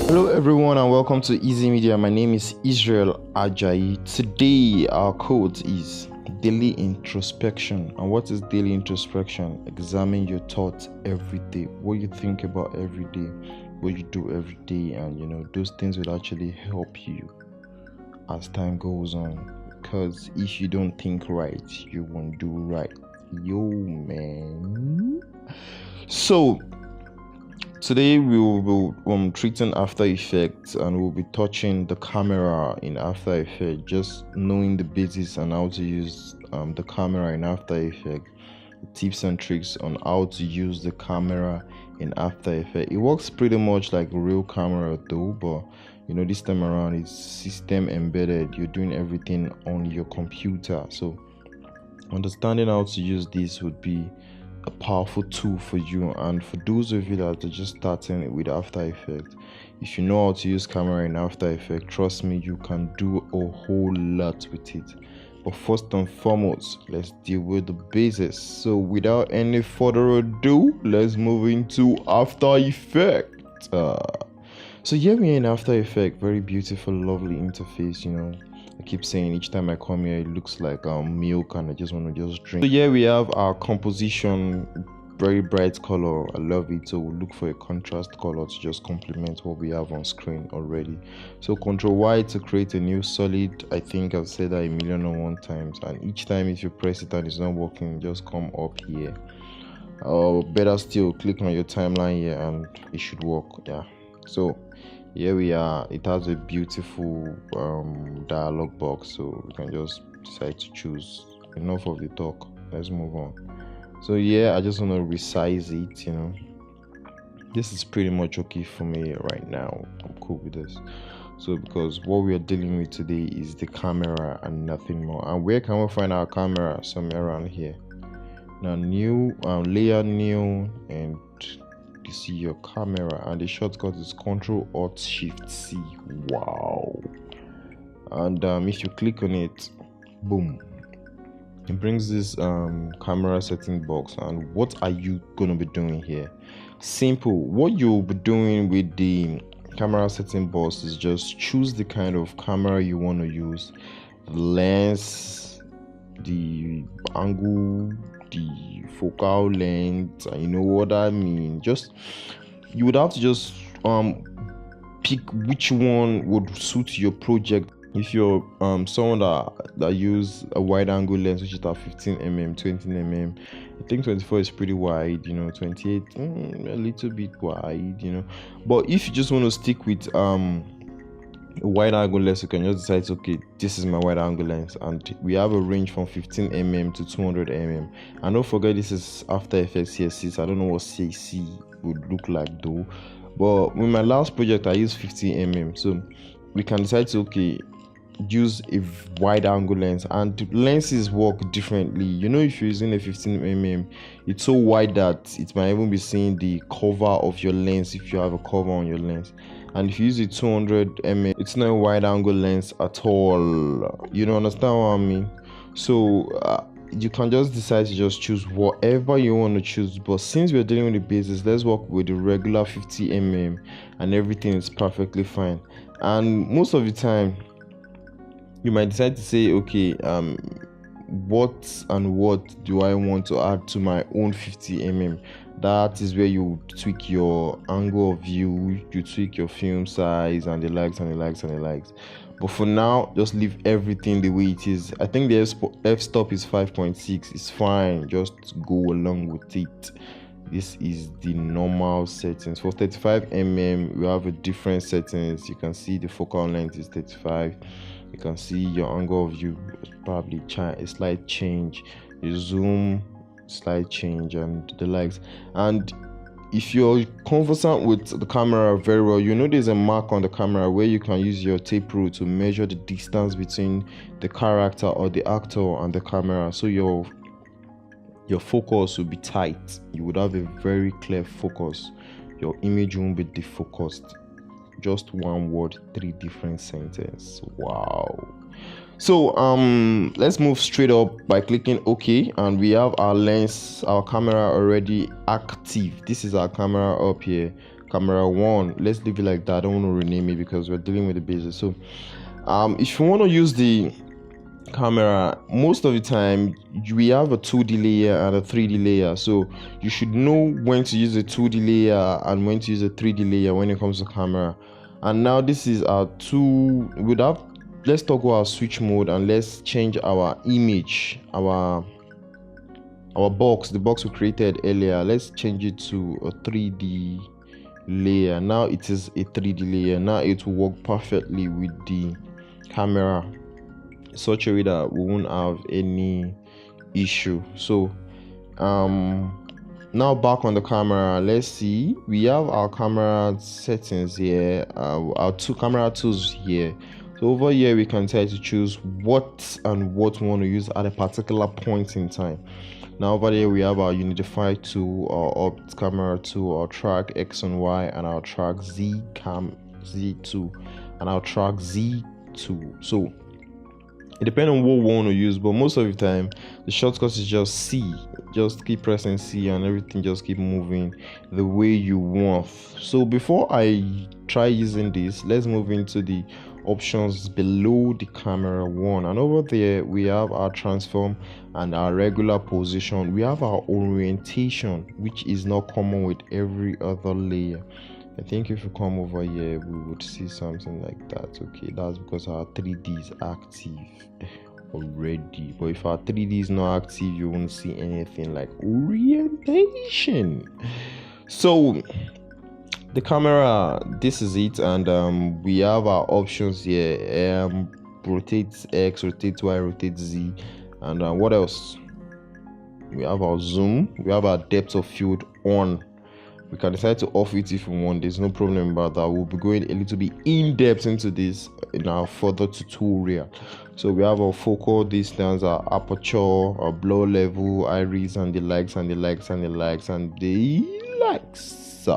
Hello everyone and welcome to IszyMedia. My name is Israel Ajayi. Today our quote is daily introspection. And what is daily introspection? Examine your thoughts every day. What you think about every day, what you do every day, and those things will actually help you as time goes on. Because if you don't think right, you won't do right. Yo man. So today we will be treating After Effects, and we'll be touching the camera in After Effects, just knowing the basics and how to use the camera in After Effects, tips and tricks on how to use the camera in After Effects. It works pretty much like a real camera though, but this time around it's system embedded. You're doing everything on your computer, so understanding how to use this would be a powerful tool for you. And for those of you that are just starting with After Effects, if you know how to use camera in After Effects, trust me, you can do a whole lot with it. But first and foremost, let's deal with the basics. So without any further ado, let's move into After Effects. So here we are in After Effects. Very beautiful, lovely interface. I keep saying each time I come here, it looks like milk, and I just want to just drink. So here we have our composition, very bright color. I love it. So we'll look for a contrast color to just complement what we have on screen already. So Ctrl Y to create a new solid. I think I've said that 1,000,001 times, and each time if you press it and it's not working, just come up here. Or better still, click on your timeline here and it should work. Yeah. So here we are. It has a beautiful dialog box, so we can just decide to choose. Enough of the talk, let's move on. So yeah, I just want to resize it. This is pretty much okay for me right now. I'm cool with this. So because what we are dealing with today is the camera and nothing more. And where can we find our camera? Somewhere around here. Now new, layer new, and you see your camera, and the shortcut is Ctrl-Alt-Shift-C. Wow. And if you click on it, boom, it brings this camera setting box. And what are you gonna be doing here? Simple. What you'll be doing with the camera setting box is just choose the kind of camera you want to use, the lens, the angle, the focal length, and you know what I mean. You would have to just pick which one would suit your project. If you're someone that use a wide angle lens, which is at 15mm, 20mm, I think 24 is pretty wide, 28 a little bit wide, but if you just want to stick with a wide angle lens, you can just decide, okay, this is my wide angle lens, and we have a range from 15mm to 200mm. And don't forget, this is After Effects CSC, so I don't know what CSC would look like though, but with my last project I used 50mm, so we can decide to, okay, use a wide angle lens. And lenses work differently. If you're using a 15mm, it's so wide that it might even be seeing the cover of your lens if you have a cover on your lens. And if you use a 200mm, it's not a wide angle lens at all. You don't understand what I mean? So you can just decide to just choose whatever you want to choose. But since we're dealing with the basics, let's work with the regular 50mm, and everything is perfectly fine. And most of the time you might decide to say, okay, what do I want to add to my own 50mm? That is where you tweak your angle of view, you tweak your film size, and the likes. But for now, just leave everything the way it is. I think the f-stop is 5.6. It's fine. Just go along with it. This is the normal settings. For 35mm, we have a different settings. You can see the focal length is 35. You can see your angle of view, probably a slight change, your zoom, slight change, and the likes. And if you're conversant with the camera very well, there's a mark on the camera where you can use your tape rule to measure the distance between the character or the actor and the camera, so your focus will be tight. You would have a very clear focus. Your image won't be defocused. Just one word, 3 different sentences. Wow. So let's move straight up by clicking OK, and we have our lens, our camera already active. This is our camera up here, camera 1. Let's leave it like that. I don't want to rename it because we're dealing with the basics. So if you want to use the camera, most of the time we have a 2D layer and a 3D layer, so you should know when to use a 2D layer and when to use a 3D layer when it comes to camera. And now this is our let's toggle our switch mode and let's change our image, our box, the box we created earlier. Let's change it to a 3D layer. Now it is a 3D layer. Now it will work perfectly with the camera, such a way that we won't have any issue. So now back on the camera, let's see, we have our camera settings here, our two camera tools here. So over here we can try to choose what we want to use at a particular point in time. Now over there we have our unify tool, our opt camera tool, our track X and Y, and our track Z2 and our track Z2. So it depends on what we want to use, but most of the time the shortcut is just C. Just keep pressing C and everything just keep moving the way you want. So before I try using this, let's move into the options below the camera 1, and over there we have our transform and our regular position. We have our orientation, which is not common with every other layer. I think if you come over here we would see something like that. Okay, that's because our 3D is active already, but if our 3D is not active you won't see anything like orientation. So the camera, this is it, and we have our options here, rotate X, rotate Y, rotate Z, and what else? We have our zoom, we have our depth of field on. We can decide to off it if we want. There's no problem about that. We'll be going a little bit in depth into this in our further tutorial. So we have our focal distance, our aperture, our blur level, iris, and the likes and the likes and the likes and the likes.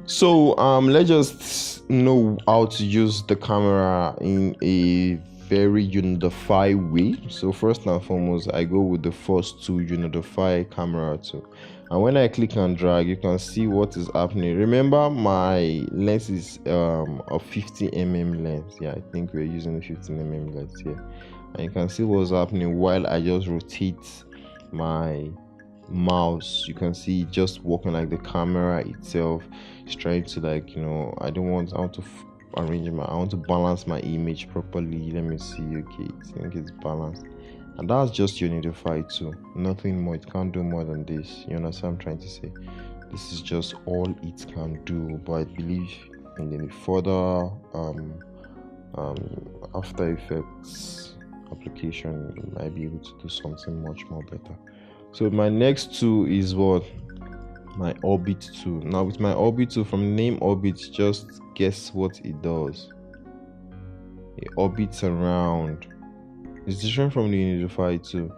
So let's just know how to use the camera in a very unified way. So first and foremost, I go with the first two, unify camera tool, and when I click and drag you can see what is happening. Remember my lens is a 50mm lens. Yeah, I think we're using a 15mm lens here, and you can see what's happening while I just rotate my mouse. You can see it just working like the camera itself is trying to, like, you know, I want to arrange I want to balance my image properly. Let me see. Okay, I think it's balanced, and that's just unify too, nothing more. It can't do more than this. You understand what I'm trying to say? This is just all it can do, but I believe in the further After Effects application you might be able to do something much more better. So my next tool is what? My orbit tool. Now with my orbit tool, from the name orbit, just guess what it does. It orbits around. It's different from the unify tool.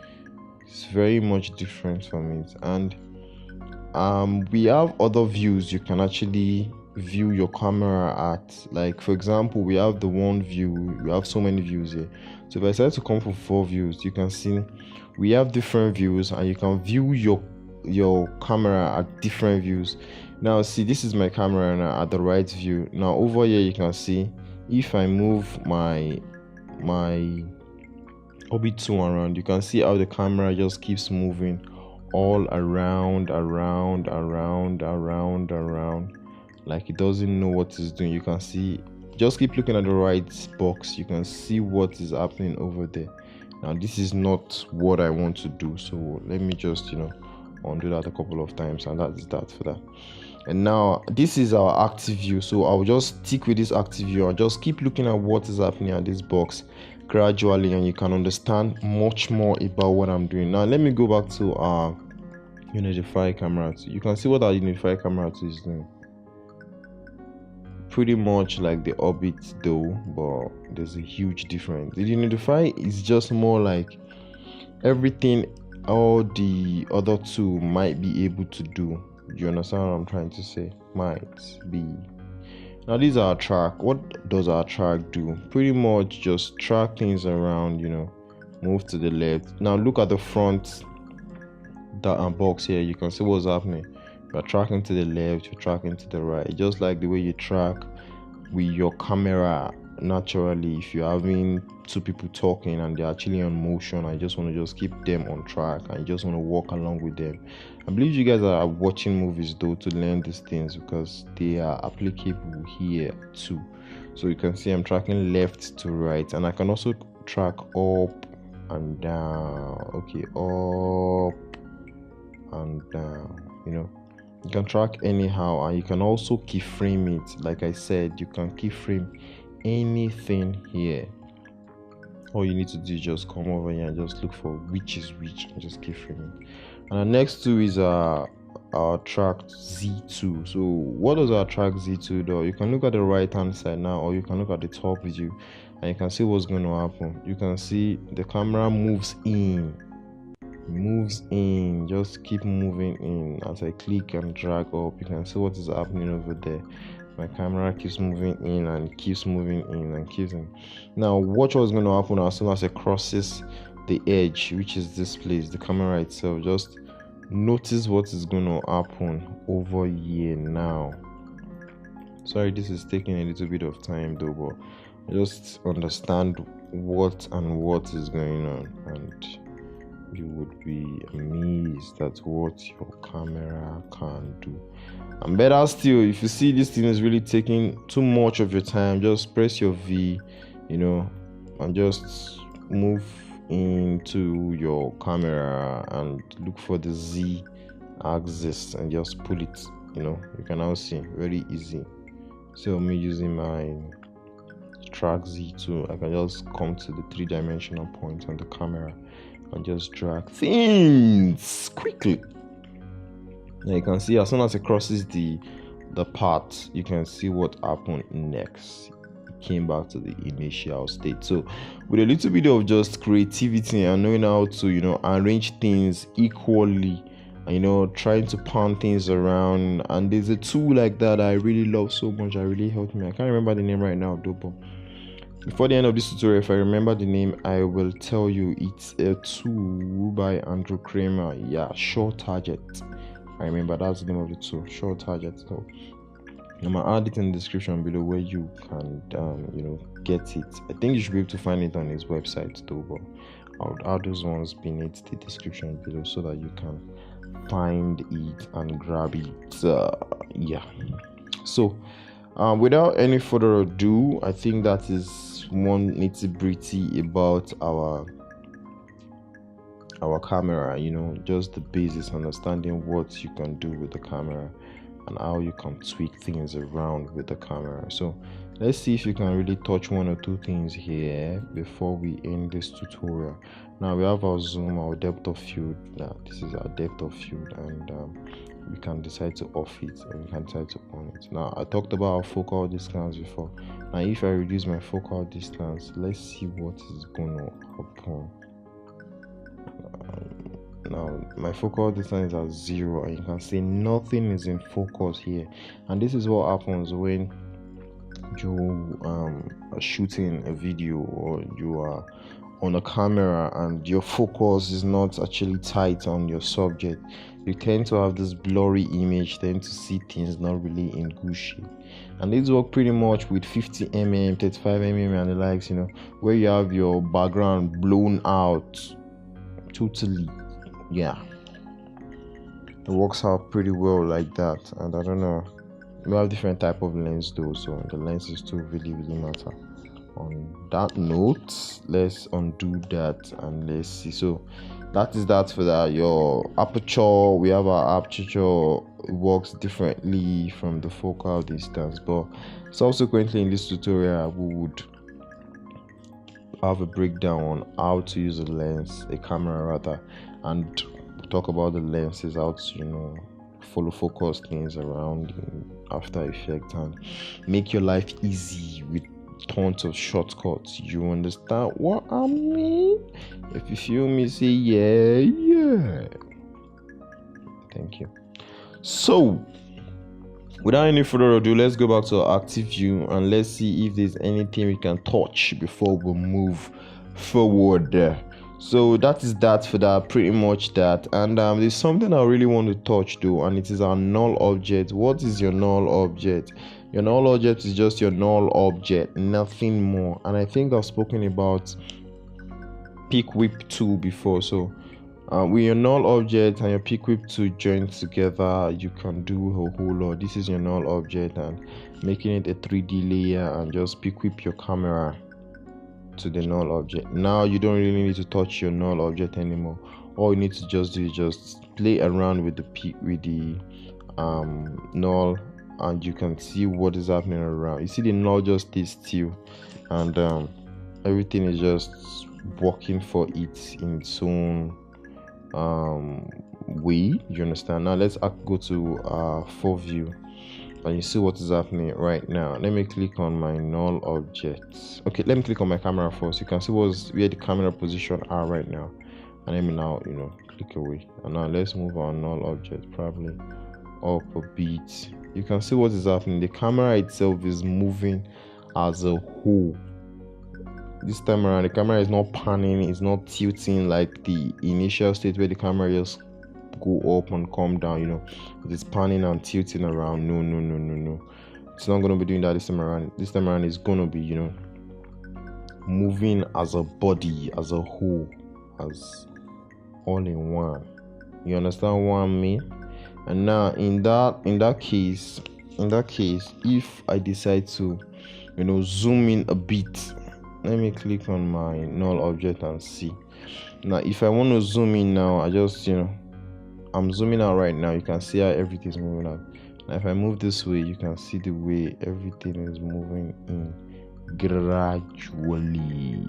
It's very much different from it. And we have other views you can actually view your camera at. Like for example, we have the one view. We have so many views here. So if I decide to come for 4 views, you can see we have different views, and you can view your camera at different views. Now see, this is my camera now at the right view. Now over here you can see, if I move my orbit tool around, you can see how the camera just keeps moving all around, like it doesn't know what it's doing. You can see, just keep looking at the right box, you can see what is happening over there. Now this is not what I want to do, so let me just, you know, undo that a couple of times, and that is that for that. And now this is our active view, so I'll just stick with this active view and just keep looking at what is happening at this box gradually, and you can understand much more about what I'm doing. Now let me go back to our unify camera tool. You can see what our unify camera tool is doing. Pretty much like the orbit though, but there's a huge difference. The unify is just more like everything all the other two might be able to do. You understand what I'm trying to say? Might be. Now this is our track. What does our track do? Pretty much just track things around, move to the left. Now look at the front box here. You can see what's happening. You're tracking to the left, you're tracking to the right. Just like the way you track with your camera naturally. If you're having two people talking and they're actually on motion, I just want to just keep them on track and just want to walk along with them. I believe you guys are watching movies though to learn these things because they are applicable here too. So you can see I'm tracking left to right, and I can also track up and down. Okay, up and down. You can track anyhow, and you can also keyframe it. Like I said, you can keyframe anything here. All you need to do is just come over here and just look for which is which and just keyframe it. And the next two is our track Z2. So what does our track Z2 do? You can look at the right hand side now, or you can look at the top view and you can see what's going to happen. You can see the camera moves in, just keep moving in. As I click and drag up, you can see what is happening over there. My camera keeps moving in and keeps moving in and keeps in. Now watch what's going to happen as soon as it crosses the edge, which is this place, the camera itself. Just notice what is going to happen over here now. Sorry, this is taking a little bit of time though, but just understand what is going on, and you would be amazed at what your camera can do. And better still, if you see this thing is really taking too much of your time, just press your V, and just move into your camera and look for the Z axis and just pull it. You can now see very easy. So me using my track Z2, I can just come to the 3-dimensional point on the camera and just drag things quickly. Now you can see as soon as it crosses the part, you can see what happened next. It came back to the initial state. So with a little bit of just creativity and knowing how to arrange things equally, and trying to pan things around, and there's a tool like that I really love so much. That really helped me. I can't remember the name right now though, but before the end of this tutorial, if I remember the name, I will tell you. It's a tool by Andrew Kramer. Yeah, Short Target. I remember that's the name of the tool, Short Target. So I'm gonna add it in the description below where you can, get it. I think you should be able to find it on his website though, but I'll add those ones beneath the description below so that you can find it and grab it. Yeah. So without any further ado, I think that is one nitty-gritty about our camera. Just the basics, understanding what you can do with the camera and how you can tweak things around with the camera. So let's see if you can really touch one or two things here before we end this tutorial. Now we have our zoom, our depth of field. Now this is our depth of field, and we can decide to off it and we can decide to on it. Now I talked about our focal distance before. Now if I reduce my focal distance, let's see what is going to happen. Now my focal distance is at 0, and you can see nothing is in focus here. And this is what happens when you are shooting a video or you are on a camera and your focus is not actually tight on your subject. You tend to have this blurry image, tend to see things not really in good shape. And these work pretty much with 50mm, 35mm and the likes, where you have your background blown out totally. Yeah, it works out pretty well like that. And I don't know, we have different type of lens though, so the lenses too really matter. On that note, let's undo that and let's see. So that is that for that. Your aperture, we have our aperture. It works differently from the focal distance, but subsequently in this tutorial we would have a breakdown on how to use a camera rather, and talk about the lenses, how to follow focus things around in After Effects and make your life easy with tons of shortcuts. You understand what I mean? If you feel me, say yeah. Thank you. So Without any further ado, let's go back to our active view and let's see if there's anything we can touch before we move forward. So that is that for that, pretty much that. And there's something I really want to touch though, and it is our null object. What is your null object? Your null object is just your null object, nothing more. And I think I've spoken about pick whip tool before. So with your null object and your pick whip tool joined together, you can do a whole lot. This is your null object, and making it a 3D layer, and just pick whip your camera to the null object. Now you don't really need to touch your null object anymore. All you need to just do is just play around with the null, and you can see what is happening around. You see the null just stays still, and everything is just working for it in its own way. You understand? Now let's go to full view, and you see what is happening right now. Let me click on my null object. Okay, let me click on my camera first. You can see where the camera position are right now, and let me now click away. And now let's move our null object probably up a bit. You can see what is happening. The camera itself is moving as a whole. This time around, the camera is not panning, it's not tilting like the initial state where the camera just go up and come down. It's panning and tilting around. No, it's not going to be doing that this time around. This time around, it's going to be moving as a body, as a whole, as all in one. You understand what I mean? And now in that case, if I decide to zoom in a bit, let me click on my null object and see. Now if I want to zoom in now, I just I'm zooming out right now. You can see how everything's moving out. Now if I move this way, you can see the way everything is moving in gradually.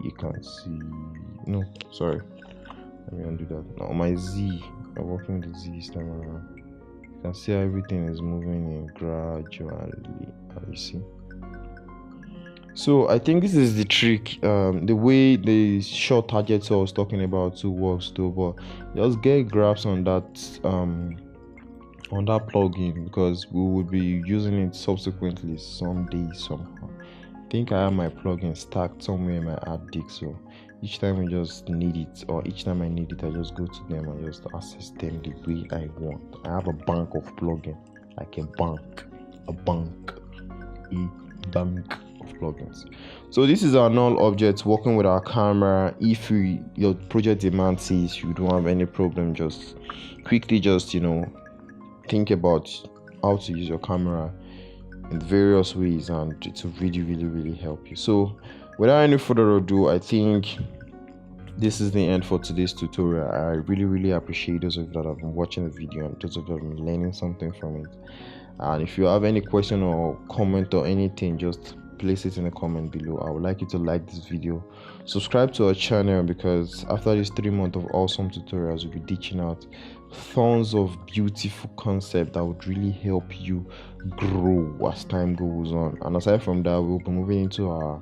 You can see, no, sorry, let me undo that. Now my Z, I'm working with the Z this time around. You can see how everything is moving in gradually. You see. So I think this is the trick. The way the short targets I was talking about too works too, but just get grabs on that plugin, because we will be using it subsequently someday somehow. I think I have my plugin stacked somewhere in my app disk, so each time we just need it, or each time I need it, I just go to them and just access them the way I want. I have a bank of plugin, like a bank of plugins. So this is our null object working with our camera. If your project demand says you don't have any problem, just quickly think about how to use your camera in various ways, and it will really help you. So without any further ado, I think this is the end for today's tutorial. I really appreciate those of you that have been watching the video, and those of you that have been learning something from it. And if you have any question or comment or anything, just place it in the comment below. I would like you to like this video, subscribe to our channel, because after this 3 months of awesome tutorials, we'll be ditching out tons of beautiful concepts that would really help you grow as time goes on. And aside from that, we'll be moving into our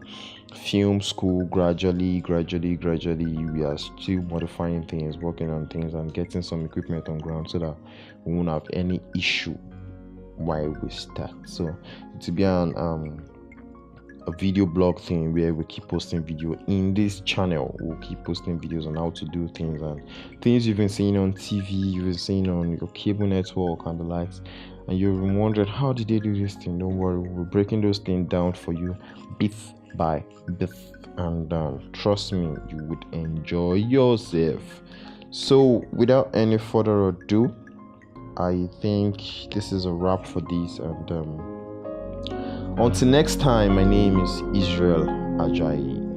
film school gradually. We are still modifying things, working on things, and getting some equipment on ground so that we won't have any issue while we start. So to be a video blog thing where we keep posting video in this channel. We'll keep posting videos on how to do things, and things you've been seeing on TV, you've been seeing on your cable network and the likes, and you've been wondering how did they do this thing. Don't worry, we're breaking those things down for you bit by bit, and trust me, you would enjoy yourself. So without any further ado, I think this is a wrap for this, and until next time, my name is Israel Ajayi.